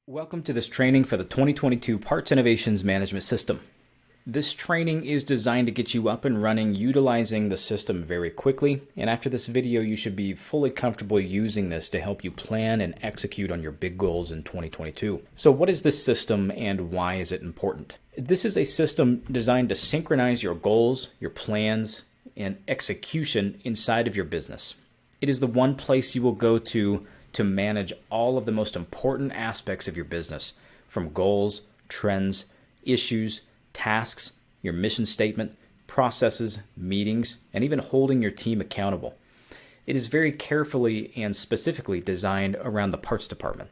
Welcome to this training for the 2022 Parts Innovations Management System. This training is designed to get you up and running utilizing the system very quickly, and after this video you should be fully comfortable using this to help you plan and execute on your big goals in 2022. So what is this system and why is it important? This is a system designed to synchronize your goals, your plans, and execution inside of your business. It is the one place you will go to manage all of the most important aspects of your business, from goals, trends, issues, tasks, your mission statement, processes, meetings, and even holding your team accountable. It is very carefully and specifically designed around the parts department,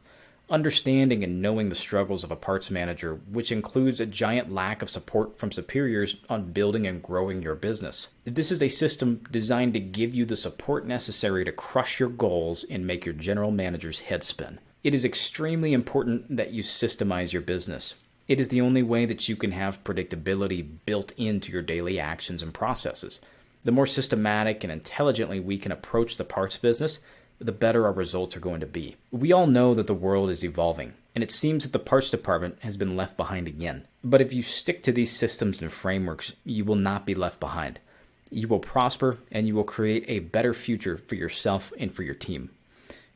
understanding and knowing the struggles of a parts manager, which includes a giant lack of support from superiors on building and growing your business. This is a system designed to give you the support necessary to crush your goals and make your general manager's head spin. It is extremely important that you systemize your business. It is the only way that you can have predictability built into your daily actions and processes. The more systematic and intelligently we can approach the parts business, the better our results are going to be. We all know that the world is evolving, and it seems that the parts department has been left behind again. But if you stick to these systems and frameworks, you will not be left behind. You will prosper, and you will create a better future for yourself and for your team.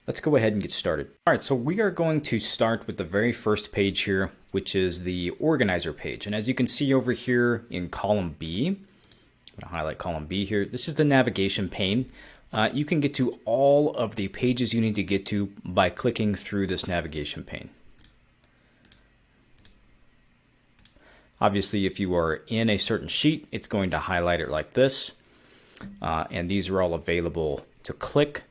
Let's go ahead and get started. All right, so we are going to start with the very first page here, which is the organizer page. And as you can see over here in column B, I'm going to highlight column B here. This is the navigation pane. You can get to all of the pages you need to get to by clicking through this navigation pane. Obviously, if you are in a certain sheet, it's going to highlight it like this. And these are all available to click.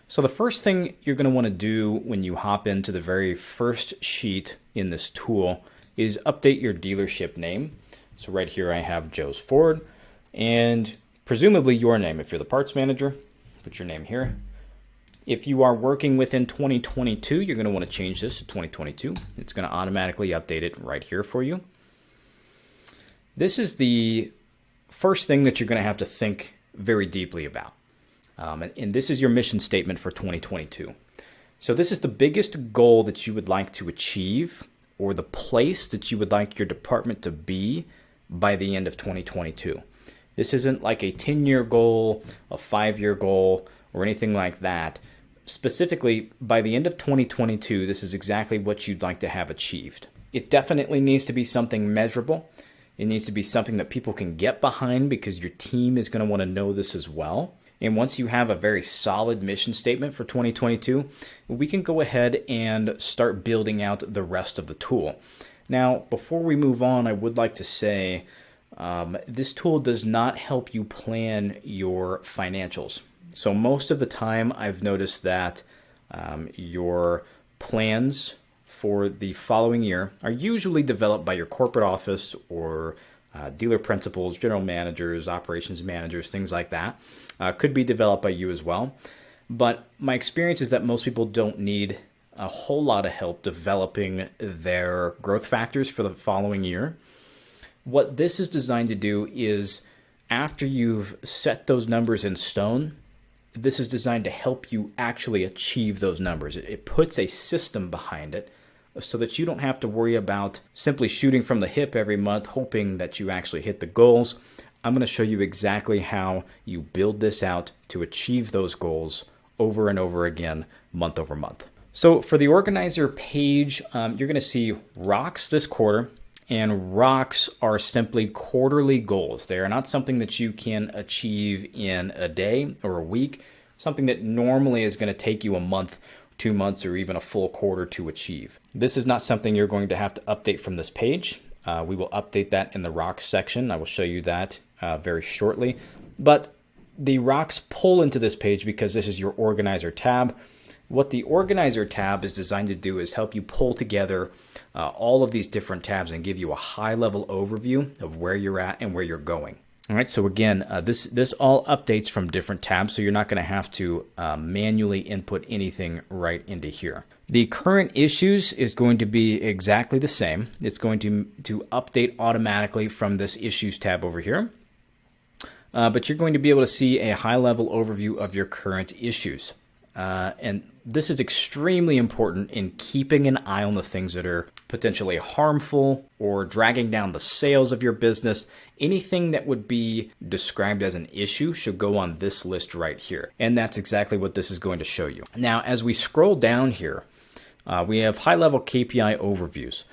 So the first thing you're going to want to do when you hop into the very first sheet in this tool is update your dealership name. So right here I have Joe's Ford, and presumably your name. If you're the parts manager, put your name here. If you are working within 2022, you're going to want to change this to 2022. It's going to automatically update it right here for you. This is the first thing that you're going to have to think very deeply about. And this is your mission statement for 2022. So this is the biggest goal that you would like to achieve, or the place that you would like your department to be by the end of 2022. This isn't like a 10-year goal, a 5-year goal, or anything like that. Specifically, by the end of 2022, this is exactly what you'd like to have achieved. It definitely needs to be something measurable. It needs to be something that people can get behind, because your team is going to want to know this as well. And once you have a very solid mission statement for 2022, we can go ahead and start building out the rest of the tool. Now, before we move on, I would like to say, this tool does not help you plan your financials. So most of the time I've noticed that your plans for the following year are usually developed by your corporate office or dealer principals, general managers, operations managers, things like that. Could be developed by you as well. But my experience is that most people don't need a whole lot of help developing their growth factors for the following year. What this is designed to do is, after you've set those numbers in stone, this is designed to help you actually achieve those numbers. It puts a system behind it so that you don't have to worry about simply shooting from the hip every month, hoping that you actually hit the goals. I'm going to show you exactly how you build this out to achieve those goals over and over again, month over month. So for the organizer page, you're going to see rocks this quarter. And rocks are simply quarterly goals. They are not something that you can achieve in a day or a week, something that normally is going to take you a month, 2 months, or even a full quarter to achieve. This is not something you're going to have to update from this page. We will update that in the rocks section. I will show you that very shortly. But the rocks pull into this page because this is your organizer tab. What the organizer tab is designed to do is help you pull together all of these different tabs and give you a high-level overview of where you're at and where you're going. All right, so again, this all updates from different tabs, so you're not going to have to manually input anything right into here. The current issues is going to be exactly the same. It's going to update automatically from this issues tab over here. But you're going to be able to see a high-level overview of your current issues. And this is extremely important in keeping an eye on the things that are potentially harmful or dragging down the sales of your business. Anything that would be described as an issue should go on this list right here. And that's exactly what this is going to show you. Now, as we scroll down here, we have high-level KPI overviews.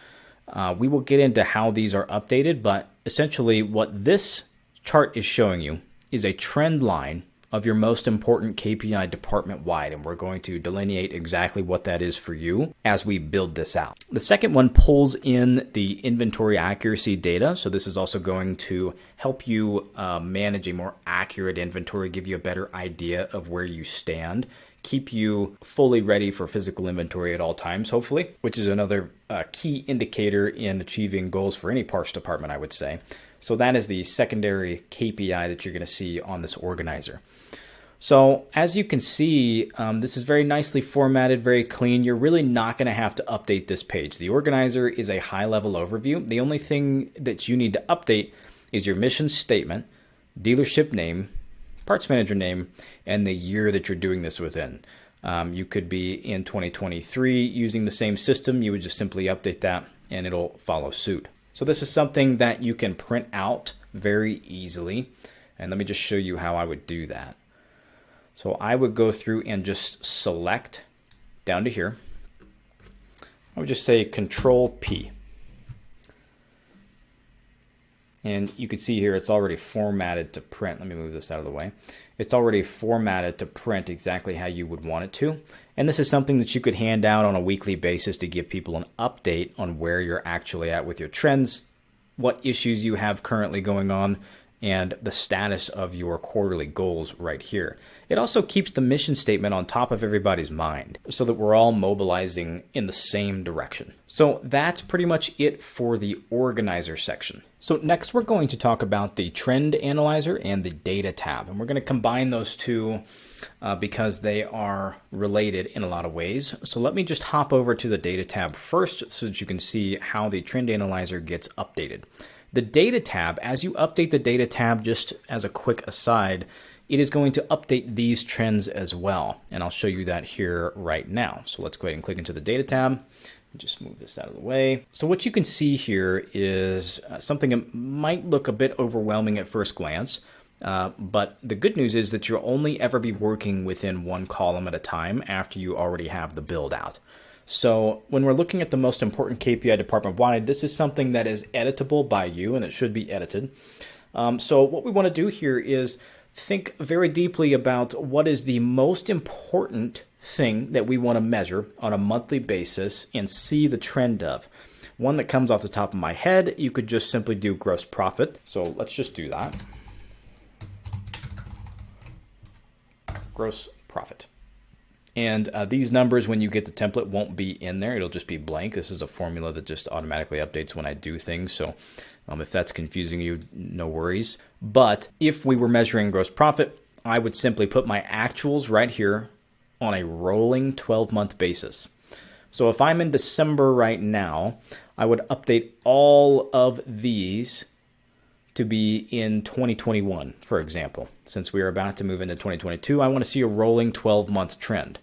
We will get into how these are updated, but essentially what this chart is showing you is a trend line of your most important KPI department-wide, and we're going to delineate exactly what that is for you as we build this out. The second one pulls in the inventory accuracy data, so this is also going to help you manage a more accurate inventory, give you a better idea of where you stand, keep you fully ready for physical inventory at all times, hopefully, which is another key indicator in achieving goals for any parts department, I would say. So that is the secondary KPI that you're going to see on this organizer. So as you can see, this is very nicely formatted, very clean. You're really not going to have to update this page. The organizer is a high-level overview. The only thing that you need to update is your mission statement, dealership name, parts manager name, and the year that you're doing this within. You could be in 2023 using the same system. You would just simply update that and it'll follow suit. So this is something that you can print out very easily. And let me just show you how I would do that. So I would go through and just select down to here. I would just say Control P. And you can see here it's already formatted to print. Let me move this out of the way. It's already formatted to print exactly how you would want it to. And this is something that you could hand out on a weekly basis to give people an update on where you're actually at with your trends, what issues you have currently going on, and the status of your quarterly goals right here. It also keeps the mission statement on top of everybody's mind so that we're all mobilizing in the same direction. So that's pretty much it for the organizer section. So next we're going to talk about the trend analyzer and the data tab. And we're going to combine those two because they are related in a lot of ways. So let me just hop over to the data tab first so that you can see how the trend analyzer gets updated. The data tab, as you update the data tab, just as a quick aside, it is going to update these trends as well. And I'll show you that here right now. So let's go ahead and click into the data tab. Just move this out of the way. So what you can see here is something that might look a bit overwhelming at first glance. But the good news is that you'll only ever be working within one column at a time after you already have the build out. So when we're looking at the most important KPI department-wide, this is something that is editable by you, and it should be edited. So what we want to do here is think very deeply about what is the most important thing that we want to measure on a monthly basis and see the trend of. One that comes off the top of my head, you could just simply do gross profit. So let's just do that. Gross profit. And these numbers, when you get the template, won't be in there. It'll just be blank. This is a formula that just automatically updates when I do things. So if that's confusing you, no worries. But if we were measuring gross profit, I would simply put my actuals right here on a rolling 12-month basis. So if I'm in December right now, I would update all of these to be in 2021, for example. Since we are about to move into 2022, I want to see a rolling 12-month trend.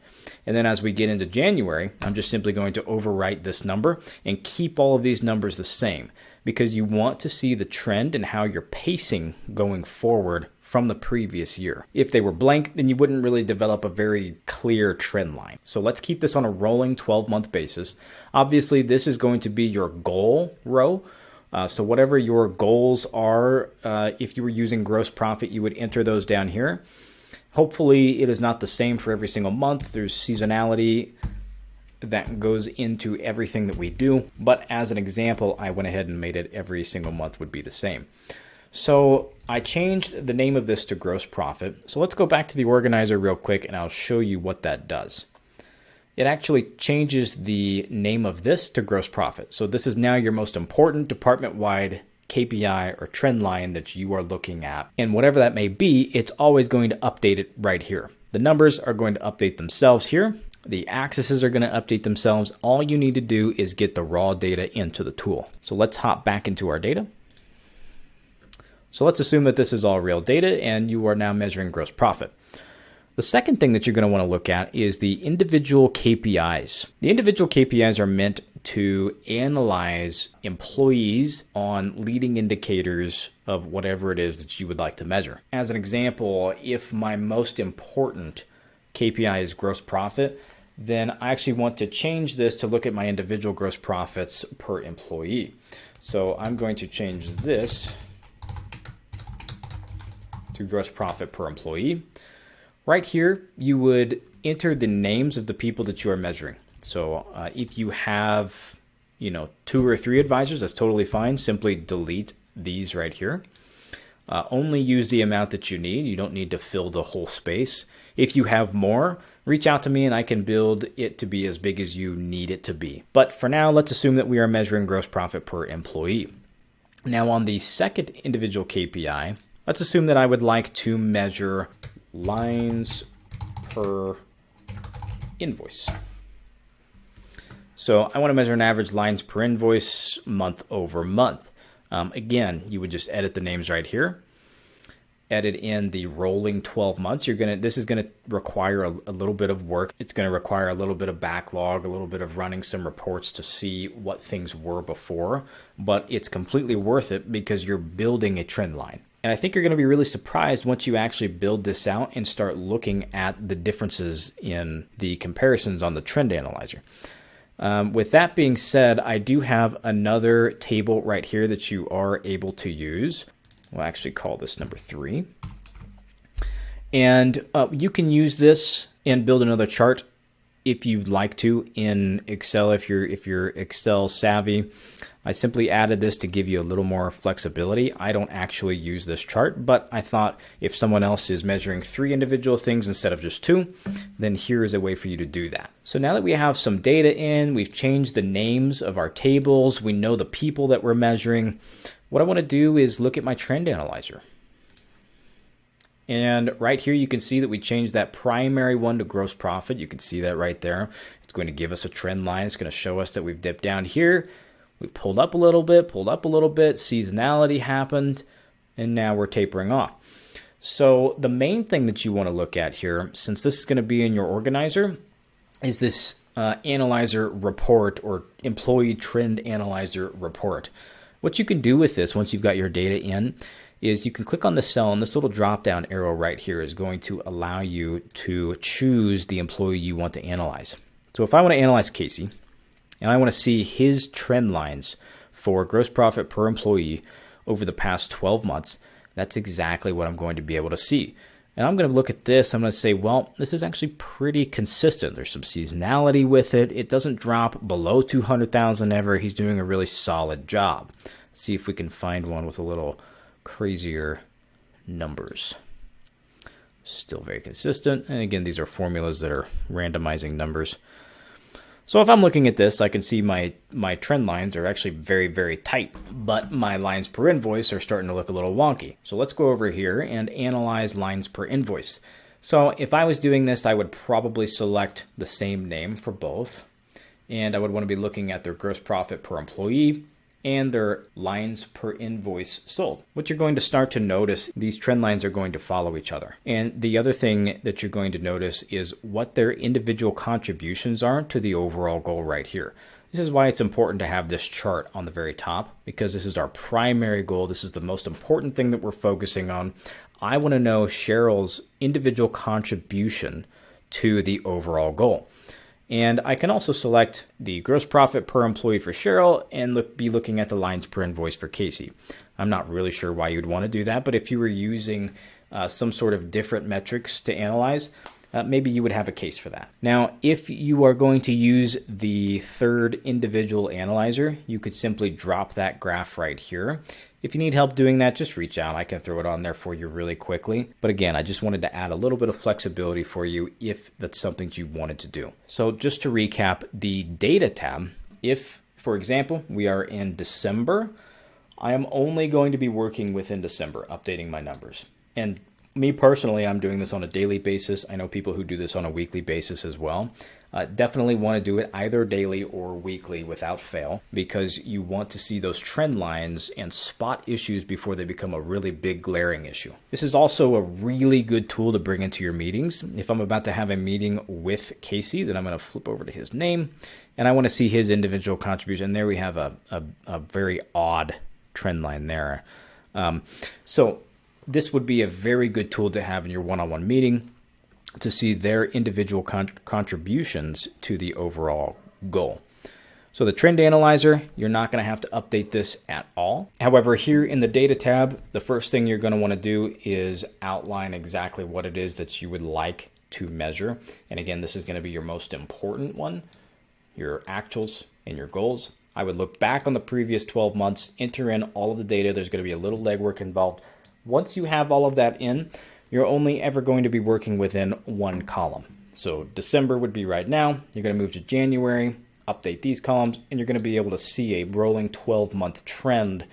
And then as we get into January, I'm just simply going to overwrite this number and keep all of these numbers the same, because you want to see the trend and how you're pacing going forward from the previous year. If they were blank, then you wouldn't really develop a very clear trend line. So let's keep this on a rolling 12-month basis. Obviously, this is going to be your goal row. So whatever your goals are, if you were using gross profit, you would enter those down here. Hopefully, it is not the same for every single month. There's seasonality that goes into everything that we do. But as an example, I went ahead and made it every single month would be the same. So I changed the name of this to gross profit. So let's go back to the organizer real quick and I'll show you what that does. It actually changes the name of this to gross profit. So this is now your most important department-wide KPI or trend line that you are looking at. And whatever that may be, it's always going to update it right here. The numbers are going to update themselves here. The axes are going to update themselves. All you need to do is get the raw data into the tool. So let's hop back into our data. So let's assume that this is all real data and you are now measuring gross profit. The second thing that you're going to want to look at is the individual KPIs. The individual KPIs are meant to analyze employees on leading indicators of whatever it is that you would like to measure. As an example, if my most important KPI is gross profit, then I actually want to change this to look at my individual gross profits per employee. So I'm going to change this to gross profit per employee. Right here, you would enter the names of the people that you are measuring. So if you have, 2 or 3 advisors, that's totally fine. Simply delete these right here. Only use the amount that you need. You don't need to fill the whole space. If you have more, reach out to me and I can build it to be as big as you need it to be. But for now, let's assume that we are measuring gross profit per employee. Now on the second individual KPI, let's assume that I would like to measure lines per invoice. So I want to measure an average lines per invoice month over month. Again, you would just edit the names right here. Edit in the rolling 12 months. This is going to require a little bit of work. It's going to require a little bit of backlog, a little bit of running some reports to see what things were before, but it's completely worth it because you're building a trend line. And I think you're going to be really surprised once you actually build this out and start looking at the differences in the comparisons on the trend analyzer. With that being said, I do have another table right here that you are able to use. We'll actually call this number 3. And you can use this and build another chart if you'd like to in Excel, if you're Excel savvy. I simply added this to give you a little more flexibility. I don't actually use this chart, but I thought if someone else is measuring 3 individual things instead of just 2, then here is a way for you to do that. So now that we have some data in, we've changed the names of our tables, we know the people that we're measuring, what I want to do is look at my trend analyzer. And right here, you can see that we changed that primary one to gross profit. You can see that right there. It's going to give us a trend line. It's going to show us that we've dipped down here. We pulled up a little bit, seasonality happened, and now we're tapering off. So the main thing that you want to look at here, since this is going to be in your organizer, is this analyzer report or employee trend analyzer report. What you can do with this once you've got your data in is you can click on the cell, and this little drop-down arrow right here is going to allow you to choose the employee you want to analyze. So if I want to analyze Casey, and I want to see his trend lines for gross profit per employee over the past 12 months, that's exactly what I'm going to be able to see. And I'm going to look at this, I'm going to say, well, this is actually pretty consistent. There's some seasonality with it. It doesn't drop below 200,000 ever. He's doing a really solid job. Let's see if we can find one with a little crazier numbers. Still very consistent. And again, these are formulas that are randomizing numbers. So if I'm looking at this, I can see my trend lines are actually very, very tight, but my lines per invoice are starting to look a little wonky. So let's go over here and analyze lines per invoice. So if I was doing this, I would probably select the same name for both, and I would want to be looking at their gross profit per employee and their lines per invoice sold. What you're going to start to notice, these trend lines are going to follow each other. And the other thing that you're going to notice is what their individual contributions are to the overall goal right here. This is why it's important to have this chart on the very top, because this is our primary goal. This is the most important thing that we're focusing on. I want to know Cheryl's individual contribution to the overall goal. And I can also select the gross profit per employee for Cheryl and be looking at the lines per invoice for Casey. I'm not really sure why you'd want to do that, but if you were using some sort of different metrics to analyze, maybe you would have a case for that. Now, if you are going to use the third individual analyzer, you could simply drop that graph right here. If you need help doing that, just reach out. I can throw it on there for you really quickly. But again, I just wanted to add a little bit of flexibility for you if that's something you wanted to do. So just to recap, the data tab, if, for example, we are in December, I am only going to be working within December, updating my numbers. And me personally, I'm doing this on a daily basis. I know people who do this on a weekly basis as well. Definitely want to do it either daily or weekly without fail, because you want to see those trend lines and spot issues before they become a really big glaring issue. This is also a really good tool to bring into your meetings. If I'm about to have a meeting with Casey, then I'm going to flip over to his name and I want to see his individual contribution. There we have a very odd trend line there. So this would be a very good tool to have in your one-on-one meeting to see their individual contributions to the overall goal. So the trend analyzer, you're not going to have to update this at all. However, here in the data tab, the first thing you're going to want to do is outline exactly what it is that you would like to measure. And again, this is going to be your most important one, your actuals and your goals. I would look back on the previous 12 months, enter in all of the data. There's going to be a little legwork involved. Once you have all of that in, you're only ever going to be working within one column. So December would be right now. You're going to move to January, update these columns, and you're going to be able to see a rolling 12-month trend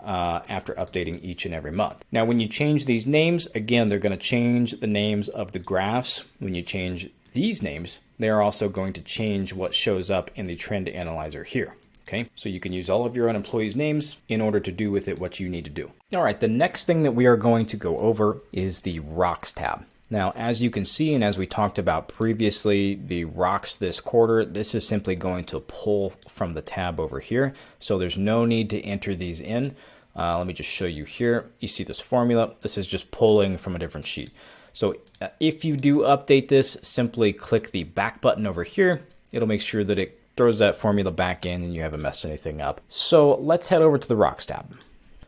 after updating each and every month. Now, when you change these names, again, they're going to change the names of the graphs. When you change these names, they are also going to change what shows up in the trend analyzer here. Okay, so you can use all of your own employees' names in order to do with it what you need to do. All right, the next thing that we are going to go over is the Rocks tab. Now, as you can see, and as we talked about previously, the Rocks this quarter, this is simply going to pull from the tab over here. So there's no need to enter these in. Let me just show you here. You see this formula. This is just pulling from a different sheet. So if you do update this, simply click the back button over here. It'll make sure that it throws that formula back in and you haven't messed anything up. So let's head over to the Rocks tab.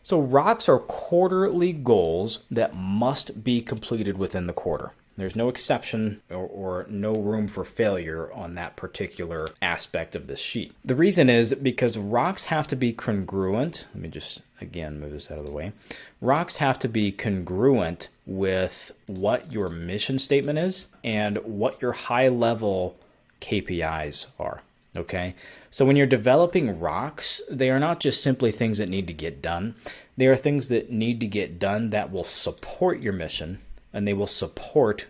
So Rocks are quarterly goals that must be completed within the quarter. There's no exception or no room for failure on that particular aspect of this sheet. The reason is because Rocks have to be congruent. Let me just, again, move this out of the way. Rocks have to be congruent with what your mission statement is and what your high-level KPIs are. Okay, so when you're developing Rocks, they are not just simply things that need to get done. They are things that need to get done that will support your mission, and they will support,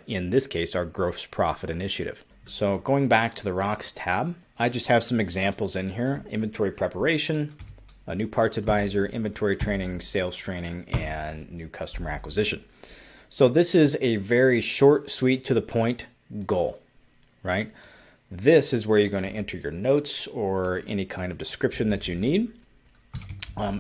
in this case, our gross profit initiative. So going back to the Rocks tab, I just have some examples in here: inventory preparation, a new parts advisor, inventory training, sales training, and new customer acquisition. So this is a very short, sweet, to the point goal, right? This is where you're going to enter your notes or any kind of description that you need.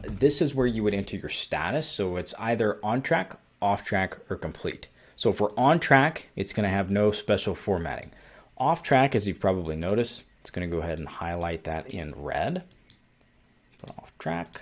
This is where you would enter your status. So it's either on track, off track, or complete. So if we're on track, it's going to have no special formatting. Off track, as you've probably noticed, it's going to go ahead and highlight that in red. Off track,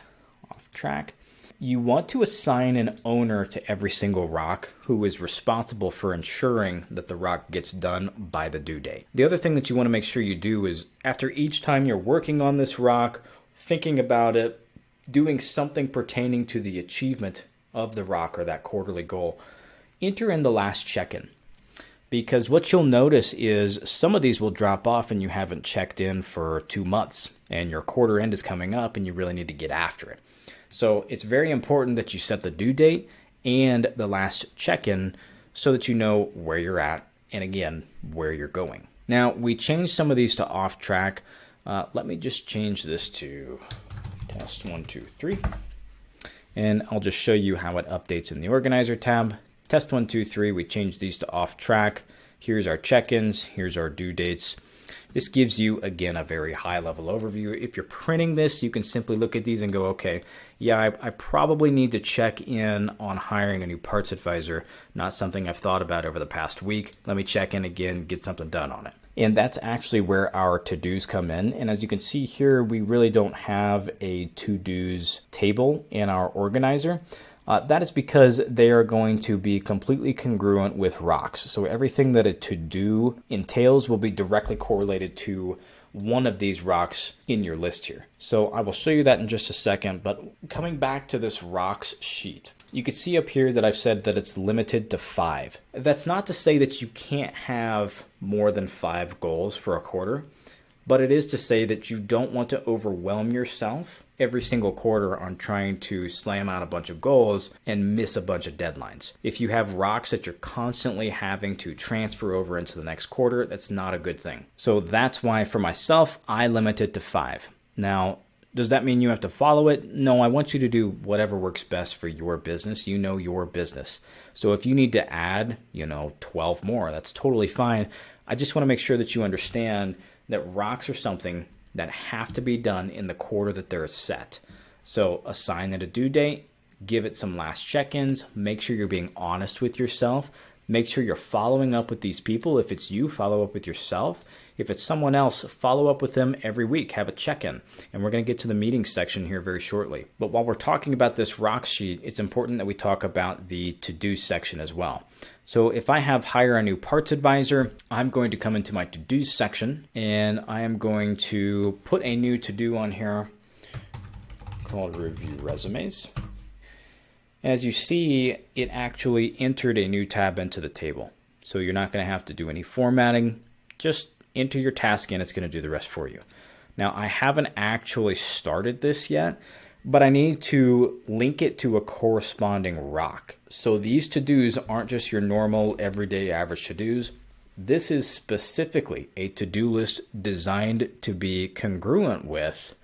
off track. You want to assign an owner to every single rock who is responsible for ensuring that the rock gets done by the due date. The other thing that you want to make sure you do is after each time you're working on this rock, thinking about it, doing something pertaining to the achievement of the rock or that quarterly goal, enter in the last check-in. Because what you'll notice is some of these will drop off and you haven't checked in for 2 months and your quarter end is coming up and you really need to get after it. So it's very important that you set the due date and the last check-in so that you know where you're at and, again, where you're going. Now, we changed some of these to off track. Let me just change this to test 1, 2, 3. And I'll just show you how it updates in the organizer tab. Test 1, 2, 3, we changed these to off track. Here's our check-ins, here's our due dates. This gives you, again, a very high-level overview. If you're printing this, you can simply look at these and go, okay, yeah, I probably need to check in on hiring a new parts advisor, not something I've thought about over the past week. Let me check in again, get something done on it. And that's actually where our to-dos come in. And as you can see here, we really don't have a to-dos table in our organizer. That is because they are going to be completely congruent with Rocks. So everything that a to-do entails will be directly correlated to one of these Rocks in your list here. So I will show you that in just a second, but coming back to this Rocks sheet, you can see up here that I've said that it's limited to 5. That's not to say that you can't have more than 5 goals for a quarter, but it is to say that you don't want to overwhelm yourself every single quarter on trying to slam out a bunch of goals and miss a bunch of deadlines. If you have rocks that you're constantly having to transfer over into the next quarter, that's not a good thing. So that's why for myself, I limit it to 5. Now, does that mean you have to follow it? No, I want you to do whatever works best for your business. You know your business. So if you need to add, 12 more, that's totally fine. I just want to make sure that you understand that rocks are something that have to be done in the quarter that they're set. So assign it a due date, give it some last check-ins, make sure you're being honest with yourself, make sure you're following up with these people. If it's you, follow up with yourself. If it's someone else, follow up with them every week, have a check-in. And we're going to get to the meeting section here very shortly. But while we're talking about this rock sheet, it's important that we talk about the to-do section as well. So if I have hire a new parts advisor, I'm going to come into my to-do section and I am going to put a new to-do on here called review resumes. As you see, it actually entered a new tab into the table. So you're not going to have to do any formatting, just enter your task in, it's going to do the rest for you. Now, I haven't actually started this yet, but I need to link it to a corresponding rock. So these to-dos aren't just your normal everyday average to-dos. This is specifically a to-do list designed to be congruent with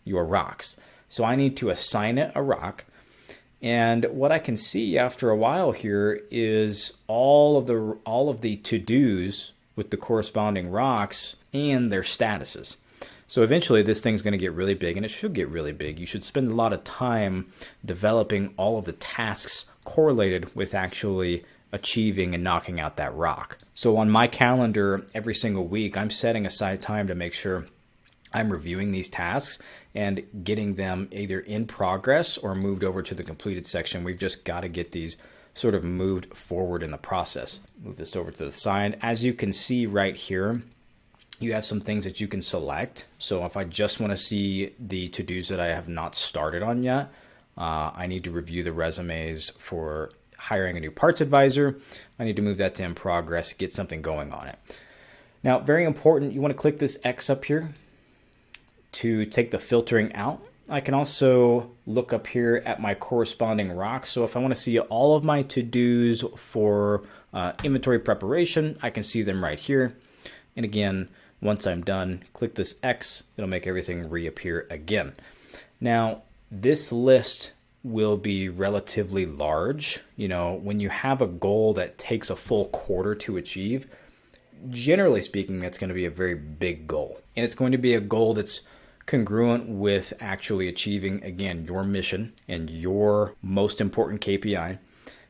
your rocks. So I need to assign it a rock. And what I can see after a while here is all of the to-dos with the corresponding rocks and their statuses. So eventually this thing's going to get really big, and it should get really big. You should spend a lot of time developing all of the tasks correlated with actually achieving and knocking out that rock. So on my calendar, every single week, I'm setting aside time to make sure I'm reviewing these tasks and getting them either in progress or moved over to the completed section. We've just got to get these sort of moved forward in the process. Move this over to the side. As you can see right here, you have some things that you can select. So if I just want to see the to-dos that I have not started on yet, I need to review the resumes for hiring a new parts advisor. I need to move that to in progress, get something going on it. Now, very important, you want to click this X up here to take the filtering out. I can also look up here at my corresponding rocks. So if I want to see all of my to-dos for inventory preparation, I can see them right here. And again, once I'm done, click this X, it'll make everything reappear again. Now, this list will be relatively large. When you have a goal that takes a full quarter to achieve, generally speaking, that's going to be a very big goal. And it's going to be a goal that's congruent with actually achieving, again, your mission and your most important KPI.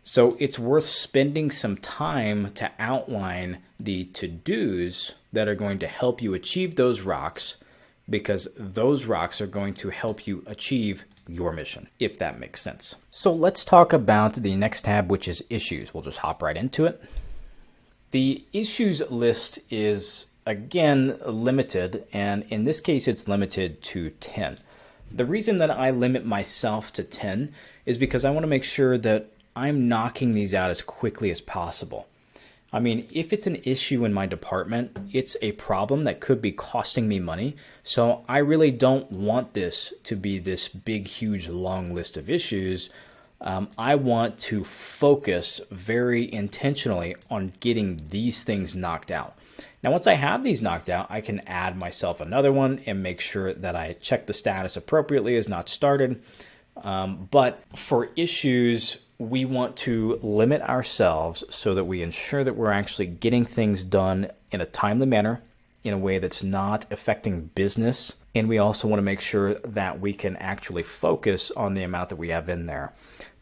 So it's worth spending some time to outline the to-dos that are going to help you achieve those rocks, because those rocks are going to help you achieve your mission, if that makes sense. So let's talk about the next tab, which is issues. We'll just hop right into it. The issues list is, again, limited, and in this case, it's limited to 10. The reason that I limit myself to 10 is because I want to make sure that I'm knocking these out as quickly as possible. I mean, if it's an issue in my department, it's a problem that could be costing me money. So I really don't want this to be this big, huge, long list of issues. I want to focus very intentionally on getting these things knocked out. Now, once I have these knocked out, I can add myself another one and make sure that I check the status appropriately as not started. But for issues, we want to limit ourselves so that we ensure that we're actually getting things done in a timely manner, in a way that's not affecting business. And we also want to make sure that we can actually focus on the amount that we have in there.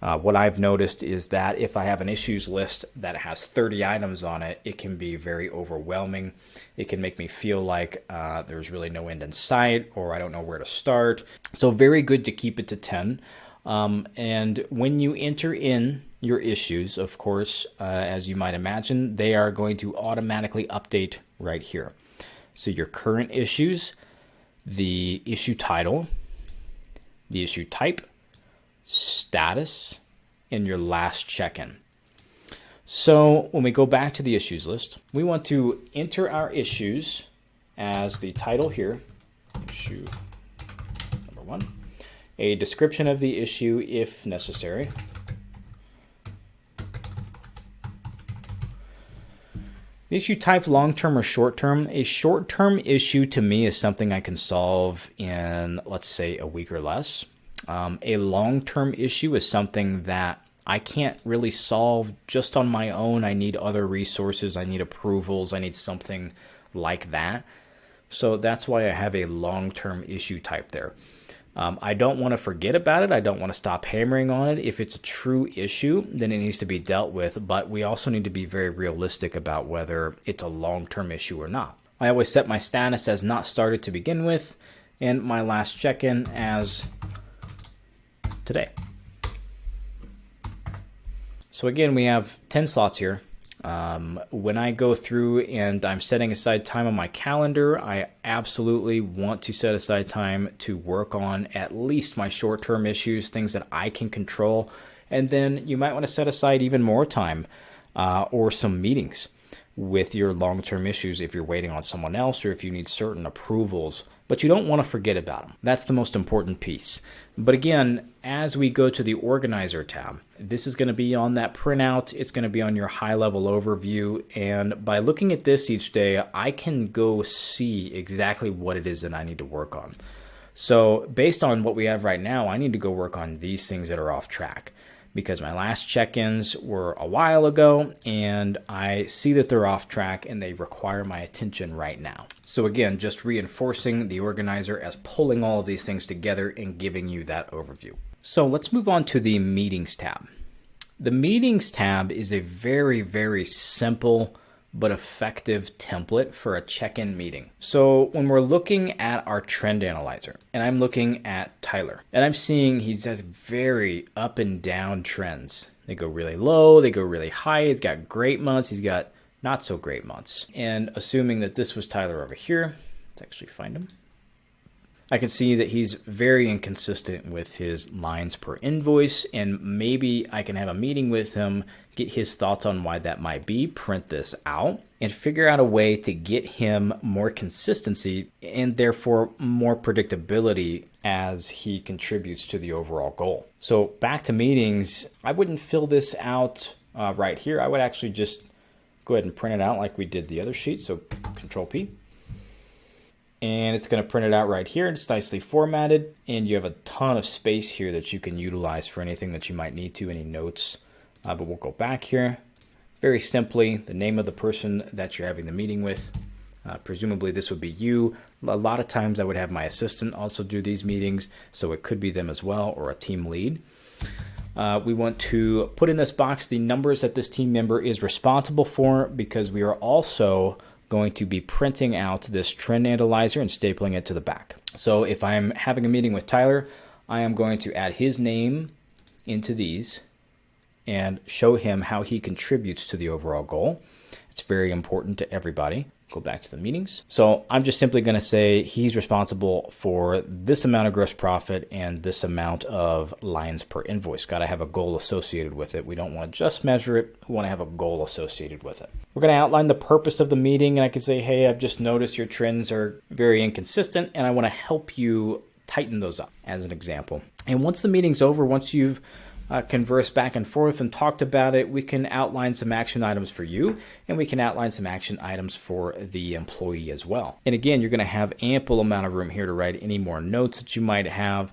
What I've noticed is that if I have an issues list that has 30 items on it, it can be very overwhelming. It can make me feel like there's really no end in sight, or I don't know where to start. So very good to keep it to 10. And when you enter in your issues, of course, as you might imagine, they are going to automatically update right here. So your current issues, the issue title, the issue type, status, and your last check-in. So when we go back to the issues list, we want to enter our issues as the title here, issue number 1, a description of the issue if necessary. The issue type, long-term or short-term. A short-term issue to me is something I can solve in, let's say, a week or less. A long-term issue is something that I can't really solve just on my own. I need other resources. I need approvals. I need something like that. So that's why I have a long-term issue type there. I don't want to forget about it. I don't want to stop hammering on it. If it's a true issue, then it needs to be dealt with. But we also need to be very realistic about whether it's a long-term issue or not. I always set my status as not started to begin with, and my last check-in as today. So again, we have 10 slots here. When I go through and I'm setting aside time on my calendar, I absolutely want to set aside time to work on at least my short-term issues, things that I can control. And then you might want to set aside even more time or some meetings with your long-term issues if you're waiting on someone else or if you need certain approvals. But you don't want to forget about them. That's the most important piece. But again, as we go to the Organizer tab, this is going to be on that printout. It's going to be on your high-level overview. And by looking at this each day, I can go see exactly what it is that I need to work on. So based on what we have right now, I need to go work on these things that are off track, because my last check-ins were a while ago and I see that they're off track and they require my attention right now. So again, just reinforcing the Organizer as pulling all of these things together and giving you that overview. So let's move on to the Meetings tab. The Meetings tab is a very, very simple but effective template for a check-in meeting. So when we're looking at our trend analyzer, and I'm looking at Tyler, and I'm seeing he has very up and down trends. They go really low, they go really high. He's got great months, he's got not so great months. And assuming that this was Tyler over here, let's actually find him. I can see that he's very inconsistent with his lines per invoice, and maybe I can have a meeting with him, get his thoughts on why that might be, print this out, and figure out a way to get him more consistency and therefore more predictability as he contributes to the overall goal. So back to meetings, I wouldn't fill this out right here. I would actually just go ahead and print it out like we did the other sheet. So Control P. And it's going to print it out right here. It's nicely formatted, and you have a ton of space here that you can utilize for anything that you might need to, any notes. But we'll go back here. Very simply, the name of the person that you're having the meeting with. Presumably this would be you. A lot of times I would have my assistant also do these meetings, so it could be them as well, or a team lead. We want to put in this box the numbers that this team member is responsible for, because we are also going to be printing out this trend analyzer and stapling it to the back. So if I'm having a meeting with Tyler, I am going to add his name into these and show him how he contributes to the overall goal. It's very important to everybody. Go back to the meetings. So I'm just simply going to say he's responsible for this amount of gross profit and this amount of lines per invoice. Got to have a goal associated with it. We don't want to just measure it. We want to have a goal associated with it. We're going to outline the purpose of the meeting, and I can say, hey, I've just noticed your trends are very inconsistent, and I want to help you tighten those up, as an example. And once the meeting's over, once you've conversed back and forth and talked about it, we can outline some action items for you, and we can outline some action items for the employee as well. And again, you're going to have ample amount of room here to write any more notes that you might have,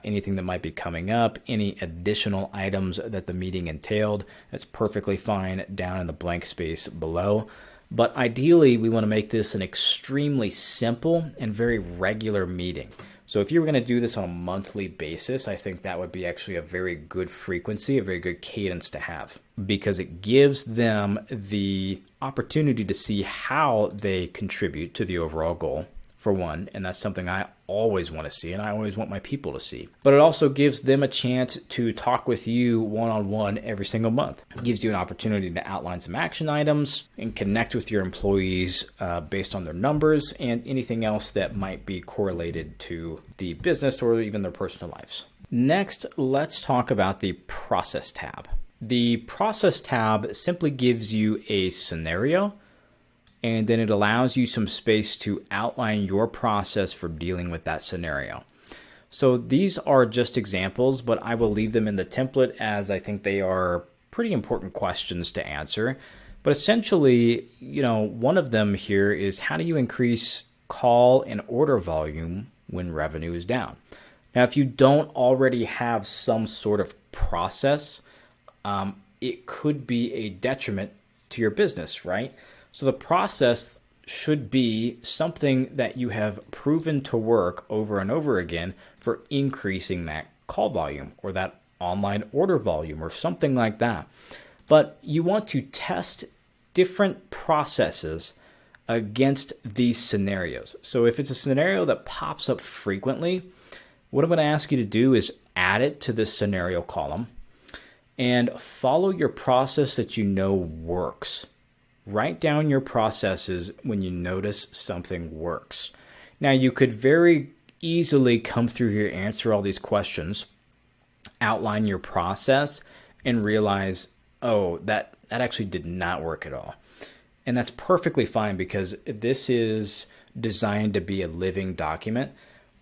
anything that might be coming up, any additional items that the meeting entailed. That's perfectly fine down in the blank space below. But ideally, we want to make this an extremely simple and very regular meeting. So if you were going to do this on a monthly basis, I think that would be actually a very good frequency, a very good cadence to have, because it gives them the opportunity to see how they contribute to the overall goal, for one, and that's something I always want to see, and I always want my people to see. But it also gives them a chance to talk with you one-on-one every single month. It gives you an opportunity to outline some action items and connect with your employees based on their numbers and anything else that might be correlated to the business or even their personal lives. Next, let's talk about the Process tab. The Process tab simply gives you a scenario and then it allows you some space to outline your process for dealing with that scenario. So these are just examples, but I will leave them in the template as I think they are pretty important questions to answer. But essentially, one of them here is, how do you increase call and order volume when revenue is down? Now, if you don't already have some sort of process, it could be a detriment to your business, right? So the process should be something that you have proven to work over and over again for increasing that call volume or that online order volume or something like that. But you want to test different processes against these scenarios. So if it's a scenario that pops up frequently, what I'm going to ask you to do is add it to this scenario column and follow your process that you know works. Write down your processes when you notice something works. Now, you could very easily come through here, answer all these questions, outline your process, and realize, oh, that actually did not work at all. And that's perfectly fine, because this is designed to be a living document.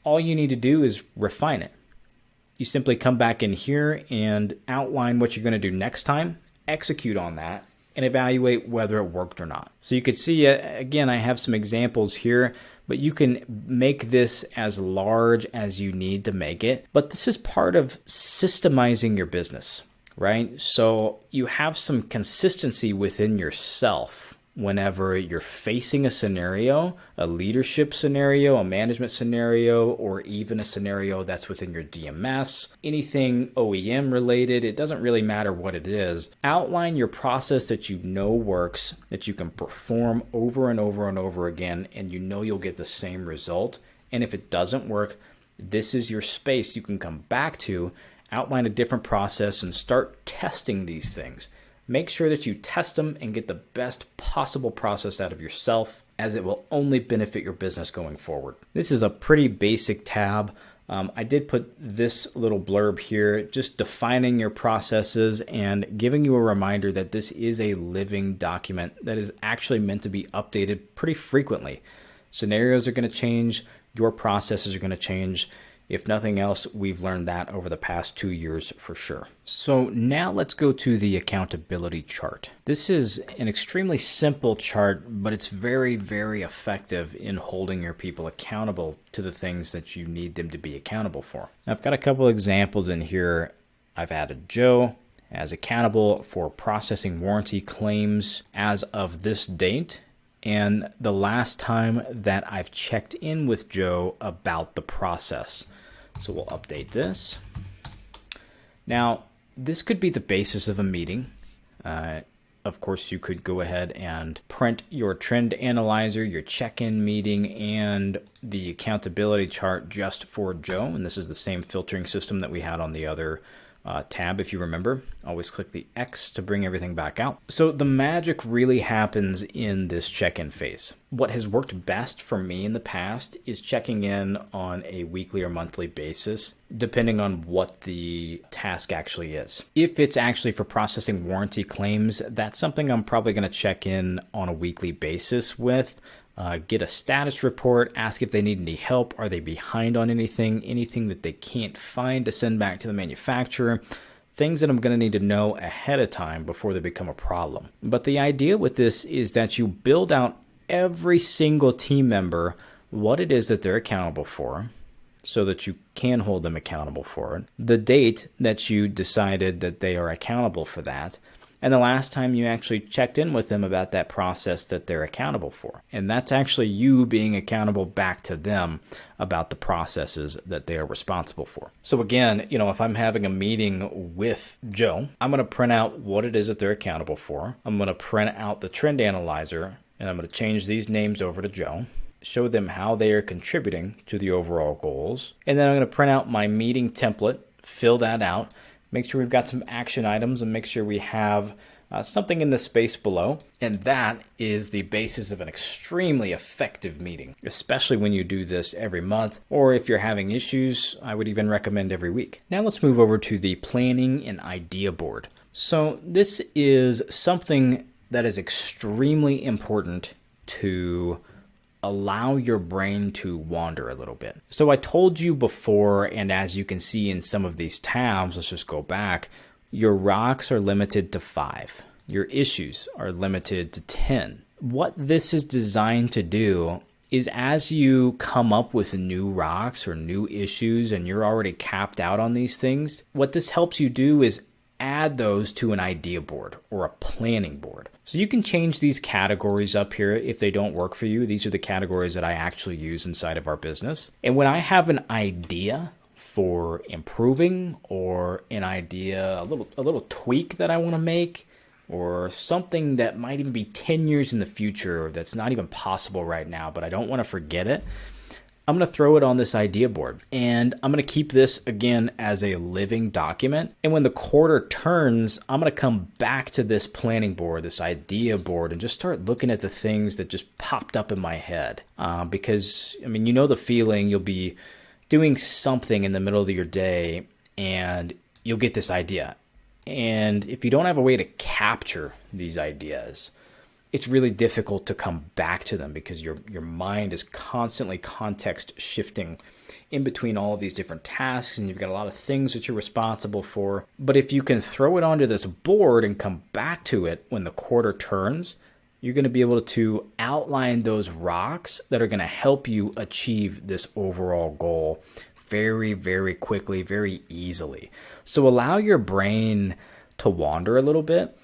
All you need to do is refine it. You simply come back in here and outline what you're going to do next time, execute on that, and evaluate whether it worked or not. So you could see, again, I have some examples here, but you can make this as large as you need to make it. But this is part of systemizing your business, right? So you have some consistency within yourself whenever you're facing a scenario, a leadership scenario, a management scenario, or even a scenario that's within your DMS, anything OEM related. It doesn't really matter what it is. Outline your process that you know works, that you can perform over and over and over again, and you know you'll get the same result. And if it doesn't work, this is your space you can come back to, outline a different process, and start testing these things. Make sure that you test them and get the best possible process out of yourself, as it will only benefit your business going forward. This is a pretty basic tab. I did put this little blurb here, just defining your processes and giving you a reminder that this is a living document that is actually meant to be updated pretty frequently. Scenarios are going to change. Your processes are going to change. If nothing else, we've learned that over the past 2 years for sure. So now let's go to the accountability chart. This is an extremely simple chart, but it's very, very effective in holding your people accountable to the things that you need them to be accountable for. Now, I've got a couple examples in here. I've added Joe as accountable for processing warranty claims as of this date, and the last time that I've checked in with Joe about the process. So we'll update this. Now, this could be the basis of a meeting. Of course, you could go ahead and print your trend analyzer, your check-in meeting, and the accountability chart just for Joe. And this is the same filtering system that we had on the other tab, if you remember. Always click the X to bring everything back out. So the magic really happens in this check-in phase. What has worked best for me in the past is checking in on a weekly or monthly basis, depending on what the task actually is. If it's actually for processing warranty claims, that's something I'm probably going to check in on a weekly basis with. Get a status report, ask if they need any help. Are they behind on anything that they can't find to send back to the manufacturer? Things that I'm going to need to know ahead of time before they become a problem. But the idea with this is that you build out every single team member what it is that they're accountable for, so that you can hold them accountable for it, the date that you decided that they are accountable for that, and the last time you actually checked in with them about that process that they're accountable for. And that's actually you being accountable back to them about the processes that they are responsible for. So again, if I'm having a meeting with Joe, I'm going to print out what it is that they're accountable for. I'm going to print out the trend analyzer, and I'm going to change these names over to Joe, show them how they are contributing to the overall goals. And then I'm going to print out my meeting template, fill that out, make sure we've got some action items, and make sure we have something in the space below. And that is the basis of an extremely effective meeting, especially when you do this every month, or if you're having issues, I would even recommend every week. Now let's move over to the planning and idea board. So this is something that is extremely important to allow your brain to wander a little bit. So I told you before, and as you can see in some of these tabs, let's just go back, your rocks are limited to 5. Your issues are limited to 10. What this is designed to do is as you come up with new rocks or new issues and you're already capped out on these things, what this helps you do is add those to an idea board or a planning board. So you can change these categories up here if they don't work for you. These are the categories that I actually use inside of our business. And when I have an idea for improving or an idea, a little tweak that I want to make, or something that might even be 10 years in the future that's not even possible right now, but I don't want to forget it, I'm going to throw it on this idea board. And I'm going to keep this, again, as a living document. And when the quarter turns, I'm going to come back to this planning board, this idea board, and just start looking at the things that just popped up in my head. Because, I mean, you know the feeling, you'll be doing something in the middle of your day and you'll get this idea. And if you don't have a way to capture these ideas, it's really difficult to come back to them because your mind is constantly context shifting in between all of these different tasks, and you've got a lot of things that you're responsible for. But if you can throw it onto this board and come back to it when the quarter turns, you're going to be able to outline those rocks that are going to help you achieve this overall goal very, very quickly, very easily. So allow your brain to wander a little bit.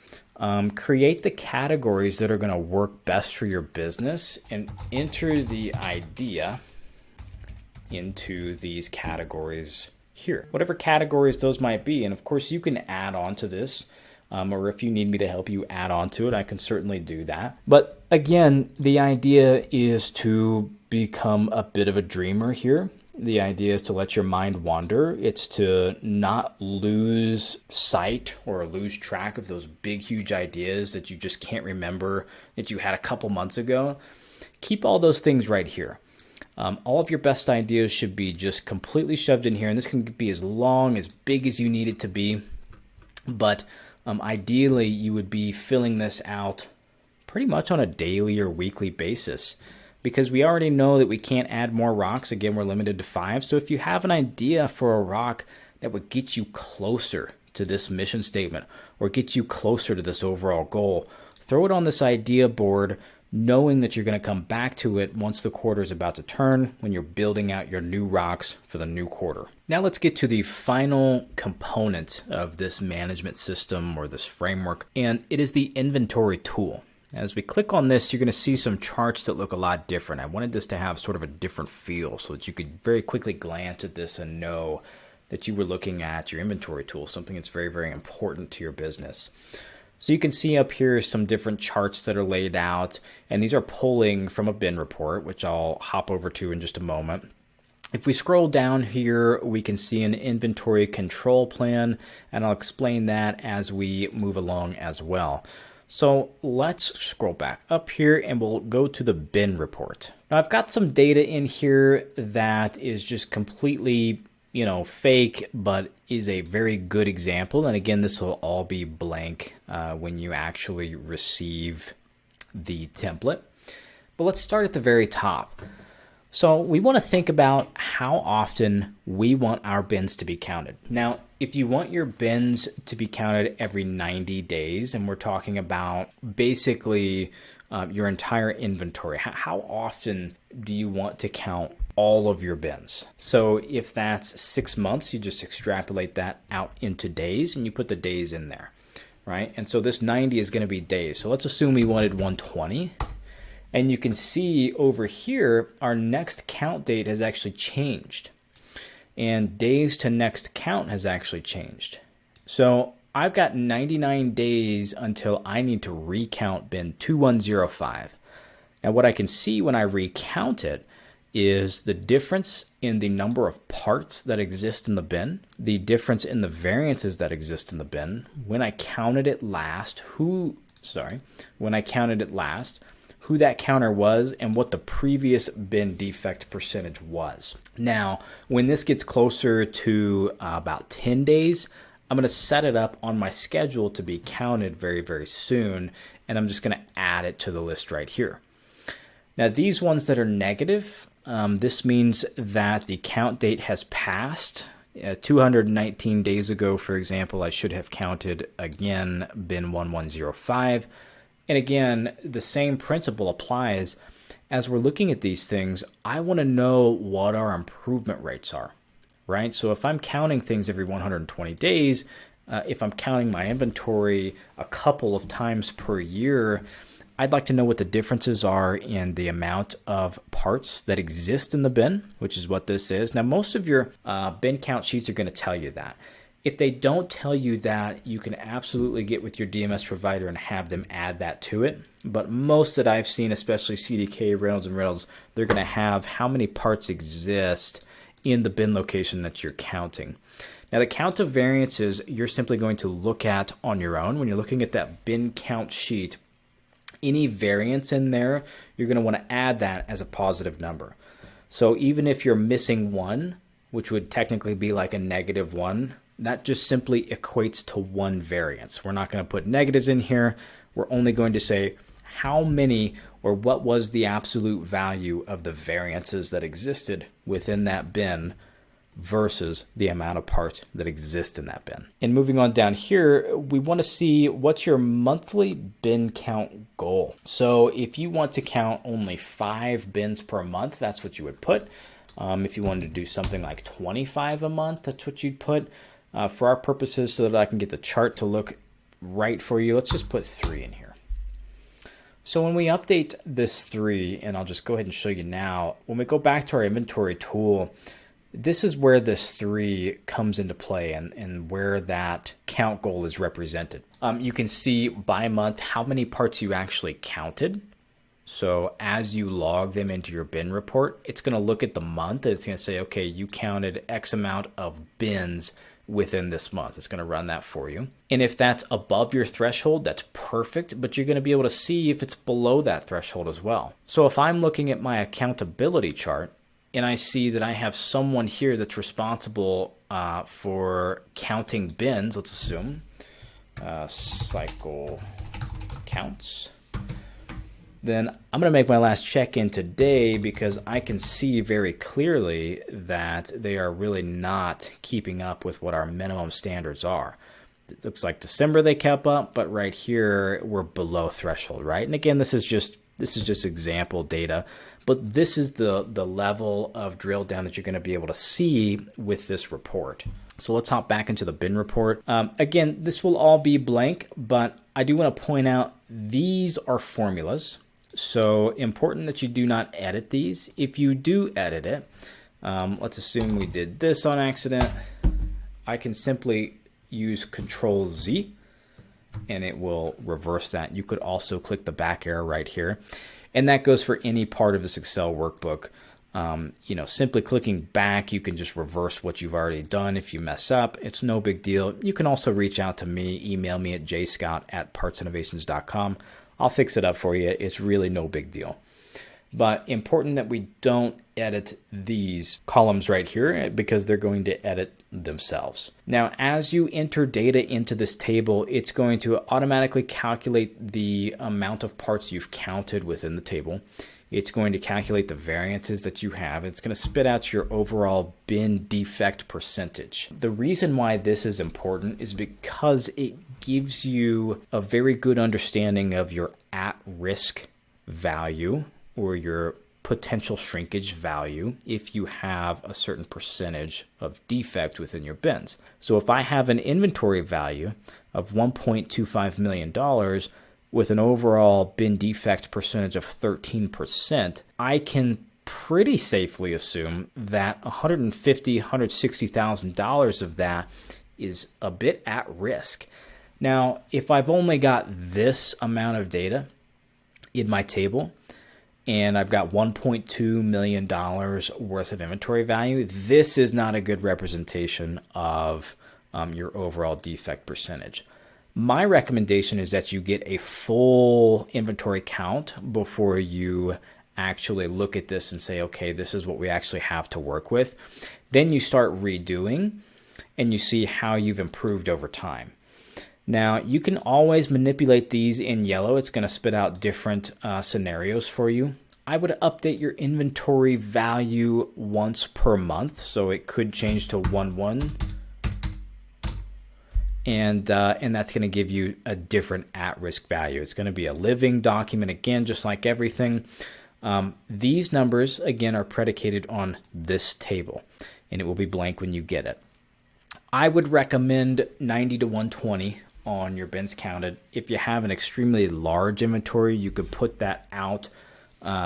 Create the categories that are going to work best for your business and enter the idea into these categories here, whatever categories those might be. And of course, you can add on to this, or if you need me to help you add on to it, I can certainly do that. But again, the idea is to become a bit of a dreamer here. The idea is to let your mind wander. It's to not lose sight or lose track of those big, huge ideas that you just can't remember that you had a couple months ago. Keep all those things right here. All of your best ideas should be just completely shoved in here, and this can be as long, as big as you need it to be. But ideally, you would be filling this out pretty much on a daily or weekly basis, because we already know that we can't add more rocks. Again, we're limited to 5. So if you have an idea for a rock that would get you closer to this mission statement or get you closer to this overall goal, throw it on this idea board, knowing that you're going to come back to it once the quarter is about to turn, when you're building out your new rocks for the new quarter. Now let's get to the final component of this management system or this framework, and it is the inventory tool. As we click on this, you're going to see some charts that look a lot different. I wanted this to have sort of a different feel so that you could very quickly glance at this and know that you were looking at your inventory tool, something that's very, very important to your business. So you can see up here some different charts that are laid out, and these are pulling from a bin report, which I'll hop over to in just a moment. If we scroll down here, we can see an inventory control plan, and I'll explain that as we move along as well. So let's scroll back up here and we'll go to the bin report. Now I've got some data in here that is just completely, fake, but is a very good example. And again, this will all be blank when you actually receive the template. But let's start at the very top. So we want to think about how often we want our bins to be counted. Now, if you want your bins to be counted every 90 days, and we're talking about basically your entire inventory, how often do you want to count all of your bins? So if that's 6 months, you just extrapolate that out into days and you put the days in there, right? And so this 90 is going to be days. So let's assume we wanted 120. And you can see over here, our next count date has actually changed. And days to next count has actually changed. So I've got 99 days until I need to recount bin 2105. And what I can see when I recount it is the difference in the number of parts that exist in the bin, the difference in the variances that exist in the bin, when I counted it last, who that counter was, and what the previous bin defect percentage was. Now, when this gets closer to about 10 days, I'm going to set it up on my schedule to be counted very, very soon, and I'm just going to add it to the list right here. Now these ones that are negative, this means that the count date has passed. 219 days ago, for example, I should have counted again bin 1105. And again, the same principle applies. As we're looking at these things, I want to know what our improvement rates are, right? So if I'm counting things every 120 days, if I'm counting my inventory a couple of times per year, I'd like to know what the differences are in the amount of parts that exist in the bin, which is what this is. Now, most of your bin count sheets are going to tell you that. If they don't tell you that, you can absolutely get with your DMS provider and have them add that to it. But most that I've seen, especially CDK, Reynolds, and Reynolds, they're going to have how many parts exist in the bin location that you're counting. Now, the count of variances, you're simply going to look at on your own. When you're looking at that bin count sheet, any variance in there, you're going to want to add that as a positive number. So even if you're missing one, which would technically be like a -1, that just simply equates to one variance. We're not going to put negatives in here. We're only going to say how many or what was the absolute value of the variances that existed within that bin versus the amount of parts that exist in that bin. And moving on down here, we want to see what's your monthly bin count goal. So if you want to count only 5 bins per month, that's what you would put. If you wanted to do something like 25 a month, that's what you'd put. For our purposes, so that I can get the chart to look right for you, let's just put 3 in here. So when we update this 3, and I'll just go ahead and show you now, when we go back to our inventory tool, this is where this 3 comes into play and where that count goal is represented. You can see by month how many parts you actually counted. So as you log them into your bin report, it's going to look at the month and it's going to say, okay, you counted X amount of bins within this month. It's going to run that for you. And if that's above your threshold, that's perfect, but you're going to be able to see if it's below that threshold as well. So if I'm looking at my accountability chart and I see that I have someone here that's responsible for counting bins, let's assume, cycle counts, then I'm going to make my last check-in today because I can see very clearly that they are really not keeping up with what our minimum standards are. It looks like December they kept up, but right here we're below threshold, right? And again, this is just example data, but this is the level of drill down that you're going to be able to see with this report. So let's hop back into the bin report. Again, this will all be blank, but I do want to point out these are formulas. So important that you do not edit these. If you do edit it, let's assume we did this on accident. I can simply use Control Z and it will reverse that. You could also click the back arrow right here. And that goes for any part of this Excel workbook. Simply clicking back, you can just reverse what you've already done. If you mess up, it's no big deal. You can also reach out to me, email me at jscott@partsinnovations.com. I'll fix it up for you. It's really no big deal. But important that we don't edit these columns right here because they're going to edit themselves. Now, as you enter data into this table, it's going to automatically calculate the amount of parts you've counted within the table. It's going to calculate the variances that you have. It's going to spit out your overall bin defect percentage. The reason why this is important is because it gives you a very good understanding of your at-risk value or your potential shrinkage value if you have a certain percentage of defect within your bins. So if I have an inventory value of $1.25 million with an overall bin defect percentage of 13%, I can pretty safely assume that $150,000, $160,000 of that is a bit at risk. Now, if I've only got this amount of data in my table, and I've got $1.2 million worth of inventory value, this is not a good representation of your overall defect percentage. My recommendation is that you get a full inventory count before you actually look at this and say, okay, this is what we actually have to work with. Then you start redoing and you see how you've improved over time. Now, you can always manipulate these in yellow. It's going to spit out different scenarios for you. I would update your inventory value once per month. So it could change to 1-1. And that's going to give you a different at-risk value. It's going to be a living document, again, just like everything. These numbers, again, are predicated on this table, and it will be blank when you get it. I would recommend 90 to 120 on your bins counted. If you have an extremely large inventory, you could put that out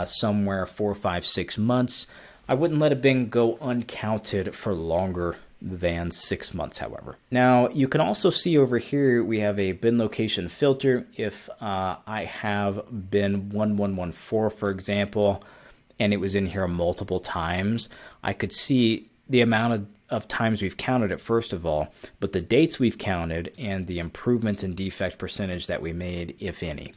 somewhere 4, 5, 6 months. I wouldn't let a bin go uncounted for longer than 6 months, however. Now, you can also see over here, we have a bin location filter. If I have bin 1114, for example, and it was in here multiple times, I could see the amount of times we've counted it, first of all, but the dates we've counted and the improvements in defect percentage that we made, if any.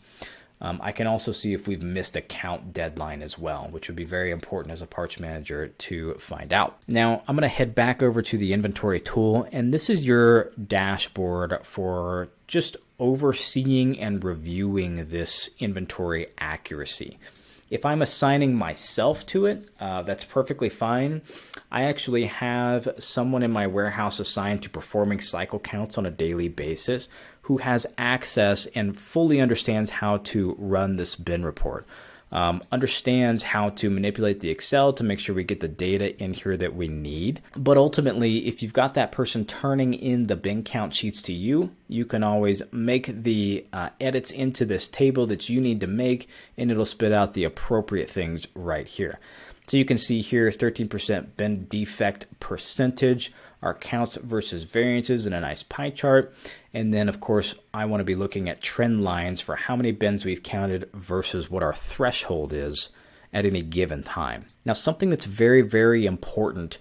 I can also see if we've missed a count deadline as well, which would be very important as a parts manager to find out. Now, I'm going to head back over to the inventory tool, and this is your dashboard for just overseeing and reviewing this inventory accuracy. If I'm assigning myself to it, that's perfectly fine. I actually have someone in my warehouse assigned to performing cycle counts on a daily basis who has access and fully understands how to run this bin report, understands how to manipulate the Excel to make sure we get the data in here that we need. But ultimately, if you've got that person turning in the bin count sheets to you, you can always make the edits into this table that you need to make, and it'll spit out the appropriate things right here. So you can see here 13% bin defect percentage, our counts versus variances in a nice pie chart. And then, of course, I want to be looking at trend lines for how many bins we've counted versus what our threshold is at any given time. Now, something that's very, very important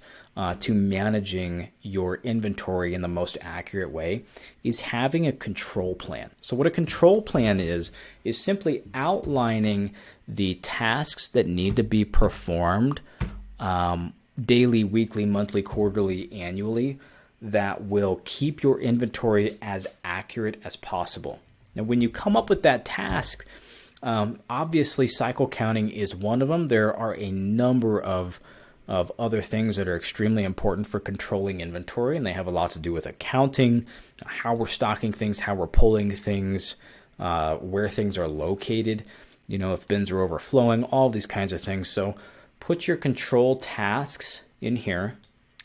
to managing your inventory in the most accurate way is having a control plan. So what a control plan is simply outlining the tasks that need to be performed daily, weekly, monthly, quarterly, annually, that will keep your inventory as accurate as possible. Now, when you come up with that task, obviously cycle counting is one of them. There are a number of other things that are extremely important for controlling inventory, and they have a lot to do with accounting, how we're stocking things, how we're pulling things, where things are located, you know, if bins are overflowing, all these kinds of things. So put your control tasks in here,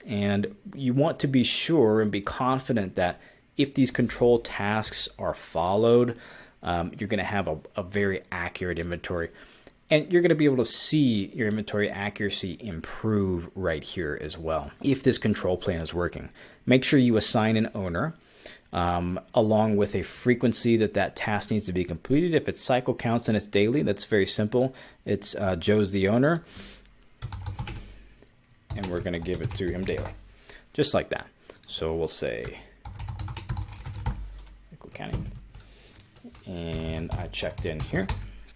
and you want to be sure and be confident that if these control tasks are followed, you're going to have a very accurate inventory. And you're going to be able to see your inventory accuracy improve right here as well if this control plan is working. Make sure you assign an owner along with a frequency that task needs to be completed. If it's cycle counts and it's daily, that's very simple. It's Joe's the owner, and we're going to give it to him daily, just like that. So we'll say cycle counting, and I checked in here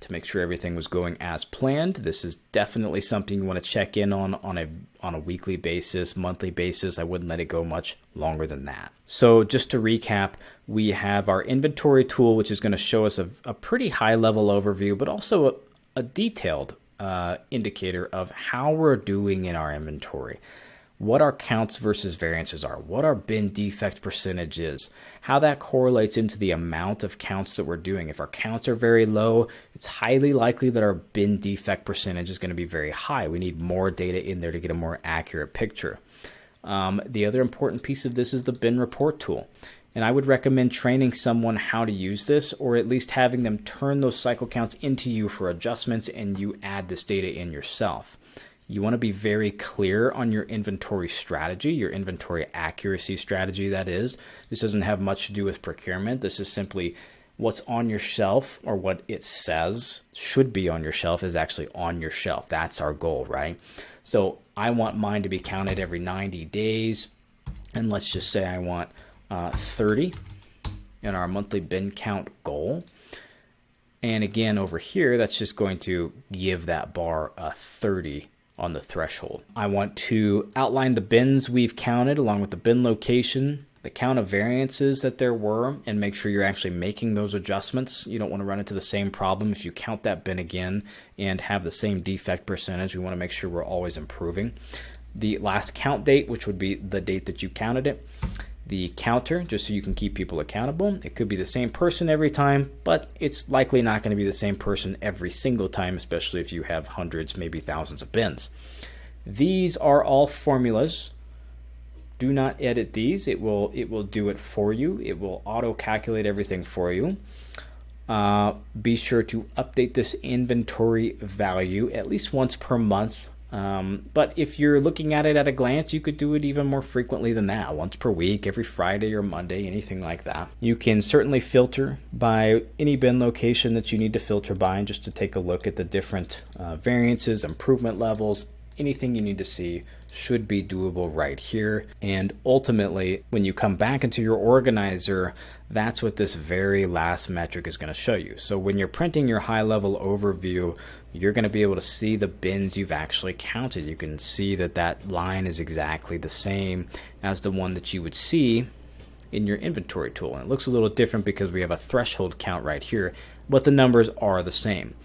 to make sure everything was going as planned. This is definitely something you want to check in on a weekly basis, monthly basis. I wouldn't let it go much longer than that. So just to recap, we have our inventory tool, which is going to show us a pretty high level overview, but also a detailed indicator of how we're doing in our inventory, what our counts versus variances are, what our bin defect percentage is, how that correlates into the amount of counts that we're doing. If our counts are very low, it's highly likely that our bin defect percentage is going to be very high. We need more data in there to get a more accurate picture. The other important piece of this is the bin report tool. And I would recommend training someone how to use this, or at least having them turn those cycle counts into you for adjustments, and you add this data in yourself. You want to be very clear on your inventory strategy, your inventory accuracy strategy, that is. This doesn't have much to do with procurement. This is simply what's on your shelf, or what it says should be on your shelf is actually on your shelf. That's our goal, right? So I want mine to be counted every 90 days. And let's just say I want 30 in our monthly bin count goal. And again, over here, that's just going to give that bar a 30 on the threshold. I want to outline the bins we've counted along with the bin location the count of variances that there were and make sure you're actually making those adjustments. You don't want to run into the same problem if you count that bin again and have the same defect percentage. We want to make sure we're always improving. The last count date, which would be the date that you counted it. The counter, just so you can keep people accountable. It could be the same person every time, but it's likely not going to be the same person every single time, especially if you have hundreds, maybe thousands of bins. These are all formulas. Do not edit these. It will do it for you. It will auto-calculate everything for you. Be sure to update this inventory value at least once per month. But if you're looking at it at a glance, you could do it even more frequently than that, once per week, every Friday or Monday, anything like that. You can certainly filter by any bin location that you need to filter by, just to take a look at the different variances, improvement levels. Anything you need to see should be doable right here. And ultimately, when you come back into your organizer, that's what this very last metric is going to show you. So when you're printing your high-level overview, you're going to be able to see the bins you've actually counted. You can see that that line is exactly the same as the one that you would see in your inventory tool. And it looks a little different because we have a threshold count right here, but the numbers are the same.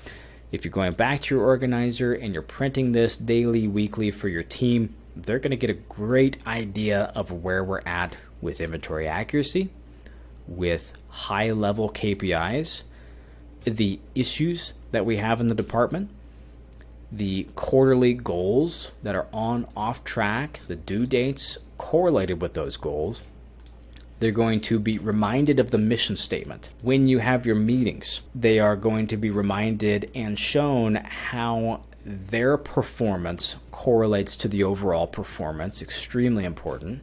If you're going back to your organizer and you're printing this daily, weekly for your team, they're going to get a great idea of where we're at with inventory accuracy, with high-level KPIs, the issues that we have in the department, the quarterly goals that are on, off track, the due dates correlated with those goals. They're going to be reminded of the mission statement. When you have your meetings, they are going to be reminded and shown how their performance correlates to the overall performance. Extremely important.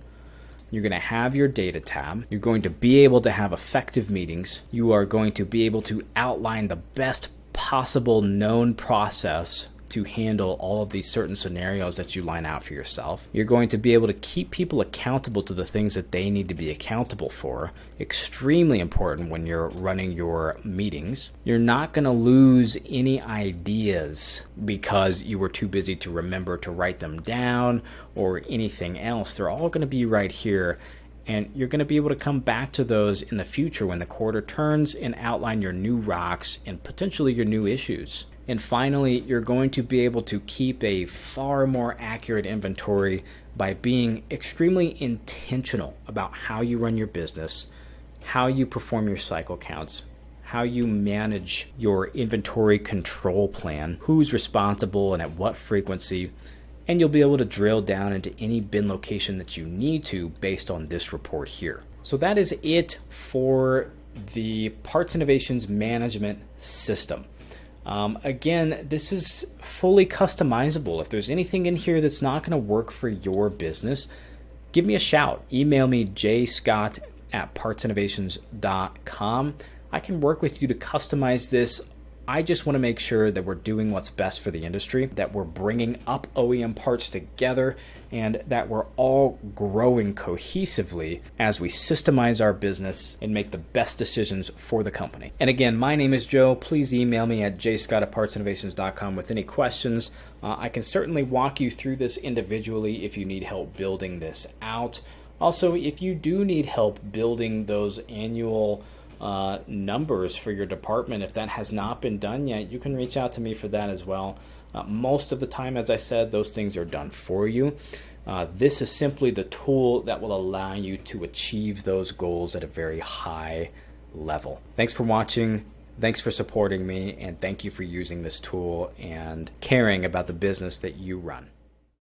You're going to have your data tab. You're going to be able to have effective meetings. You are going to be able to outline the best possible known process to handle all of these certain scenarios that you line out for yourself. You're going to be able to keep people accountable to the things that they need to be accountable for. Extremely important when you're running your meetings. You're not going to lose any ideas because you were too busy to remember to write them down or anything else. They're all going to be right here. And you're going to be able to come back to those in the future when the quarter turns and outline your new rocks and potentially your new issues. And finally, you're going to be able to keep a far more accurate inventory by being extremely intentional about how you run your business, how you perform your cycle counts, how you manage your inventory control plan, who's responsible and at what frequency, and you'll be able to drill down into any bin location that you need to based on this report here. So that is it for the Parts Innovations Management System. Again, this is fully customizable. If there's anything in here that's not going to work for your business, give me a shout. Email me jscott@partsinnovations.com. I can work with you to customize this. I just want to make sure that we're doing what's best for the industry, that we're bringing up OEM parts together, and that we're all growing cohesively as we systemize our business and make the best decisions for the company. And again, my name is Joe. Please email me at jscott@partsinnovations.com with any questions. I can certainly walk you through this individually if you need help building this out. Also, if you do need help building those annual numbers for your department, if that has not been done yet, you can reach out to me for that as well. Most of the time, as I said, those things are done for you. This is simply the tool that will allow you to achieve those goals at a very high level. Thanks for watching. Thanks for supporting me, and thank you for using this tool and caring about the business that you run.